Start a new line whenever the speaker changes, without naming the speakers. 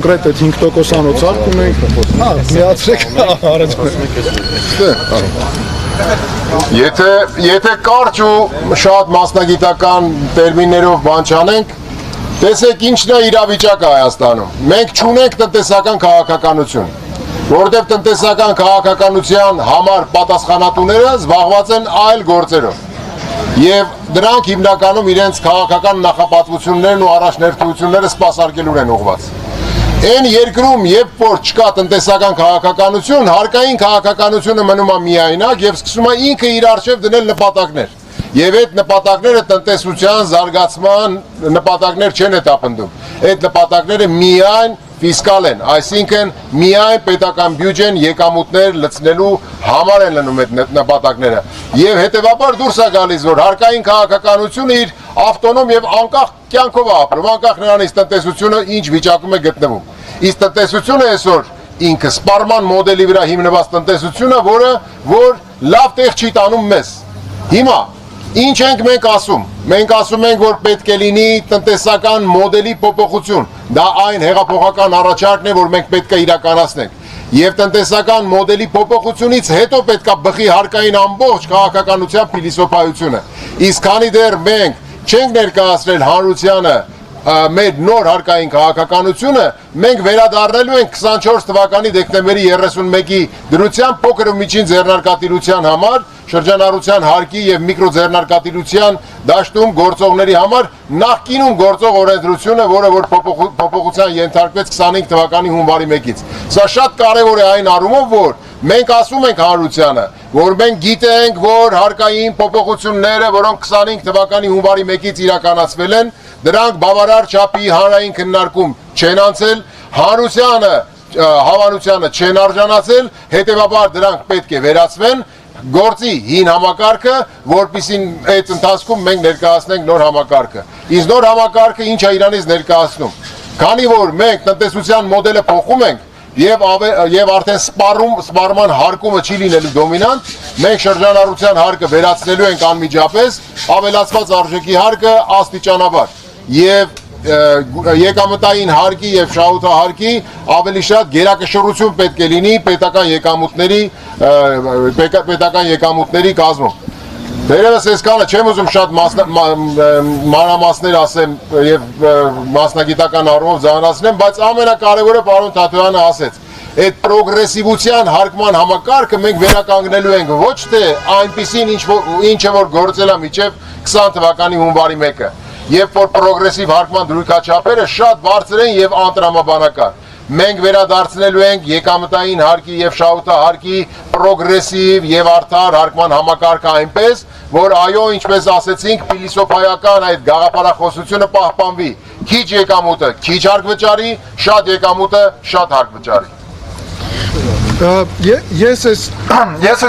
Կրետ այդ 5% անոց արկում ենք, միացրեք
Եթե կարճ ու շատ մասնագիտական տերմիններով բան չանենք, տեսեք ինչն է իրավիճակը Հայաստանում։ Մենք չունենք տնտեսական քաղաքականություն, որովհետև տնտեսական քաղաքականության համար պատասխանատուները զբաղված են այլ գործերով։ Եվ դրանք հիմնականում իրենց քաղաքական նախապատվություններն ու առաջներդությունները սպասարկելու են ուղղված։ Այն երկրում, երբ որ չկա տնտեսական քաղաքականություն, հարկային քաղաքականությունը մնում է միայնակ եւ սկսում է ինքը իր առջեւ դնել նպատակներ։ Եվ այդ նպատակները տնտեսության զարգացման նպատակներ չեն հետապնդում։ Այդ նպատակները միայն ֆիսկալ են, այսինքն միայն պետական բյուջեն եկամուտներ լցնելու համար են լինում այդ նպատակները։ Եվ հետեւաբար դուրս է գալիս, որ հարկային քաղաքականությունը իր ավտոնոմ եւ անկախ կյանքով է ապրում, անկախ նրանից տնտեսությունը ինչ վիճակում է գտնվում։ Իսկ տնտեսությունը այսօր ինքը սպառման մոդելի վրա հիմնված տնտեսությունը, որ լավ տեղ չի տանում մեզ։ Հիմա ինչ ենք մենք ասում։ Մենք ասում ենք, որ պետք է լինի տնտեսական մոդելի փոփոխություն։ Դա այն հեղափոխական առաջարկն է, որ մենք պետք է իրականացնենք։ Եվ տնտեսական մոդելի փոփոխությունից հետո պետք է բխի հարկային ամբողջ քաղաքականության փիլիսոփայությունը։ Իսկ քանի դեռ մենք չենք ներկայացրել հանրությանը մեր նոր հարկային քաղաքականությունը, մենք վերադառնալու ենք 24 թվականի դեկտեմբերի 31-ի դրության փոքր ու միջին ձեռնարկատիրության համար, շրջանառության հարկի եւ միկրոձեռնարկատիրության դաշտում գործողների համար նախկինում գործող օրենսդրությունը, որը որ փոփոխության ենթարկվեց 25 թվականի հունվարի 1-ից։ Սա շատ կարևոր է այն առումով, որ մենք ասում ենք հանրությանը, որ մենք գիտենք, որ հարկային փոփոխությունները, որոնք 25 թվականի հունվարի 1-ից իրականացվել են, դրանք բավարար չափի հանրային քննարկում չեն անցել, հանրությանը հավանությանը չեն արժանացել, հետևաբար դրանք պետք է վերացվեն, գործի հին համակարգը, որպեսզի այդ ընթացքում մենք ներկայացնենք նոր համակարգը։ Իսկ նոր համակարգը ինչ է իրանից ներկայացնում։ Քանի որ մենք տնտեսության մոդելը փոխում ենք եւ արդեն սպառման հարկումը չի լինելու դոմինանտ, մենք շրջանառության հարկը վերացնելու ենք անմիջապես, ավելացված արժեքի հարկը աստիճանաբար եւ եկամտային հարկի եւ շահութահարկի ավելի շատ գերակշռություն պետք է լինի պետական եկամուտների կազմում։ Դերևս այսքանը չեմ ուզում շատ մանրամասներ ասեմ եւ մասնագիտական առումով զանազանեմ, բայց ամենակարևորը պարոն Թաթոյանը ասեց, այդ պրոգրեսիվության հարկման համակարգը մենք վերականգնելու ենք ոչ թե այնպիսին ինչը որ գործել է մինչեւ 20 թվականի հունվարի 1-ը, երբ որ պրոգրեսիվ հարկման դրույքաչափերը շատ բարձր են եւ անտրամաբանական։ Մենք վերադարձնելու ենք եկամտային հարկի եւ շահութահարկի պրոգրեսիվ եւ արդար հարկման համակարգը այնպես, որ այո, ինչպես ասեցինք, փիլիսոփայական այդ գաղափարախոսությունը պահպանվի։ Քիչ եկամուտը քիչ հարկ վճարի, շատ եկամուտը շատ հարկ վճարի։
Ես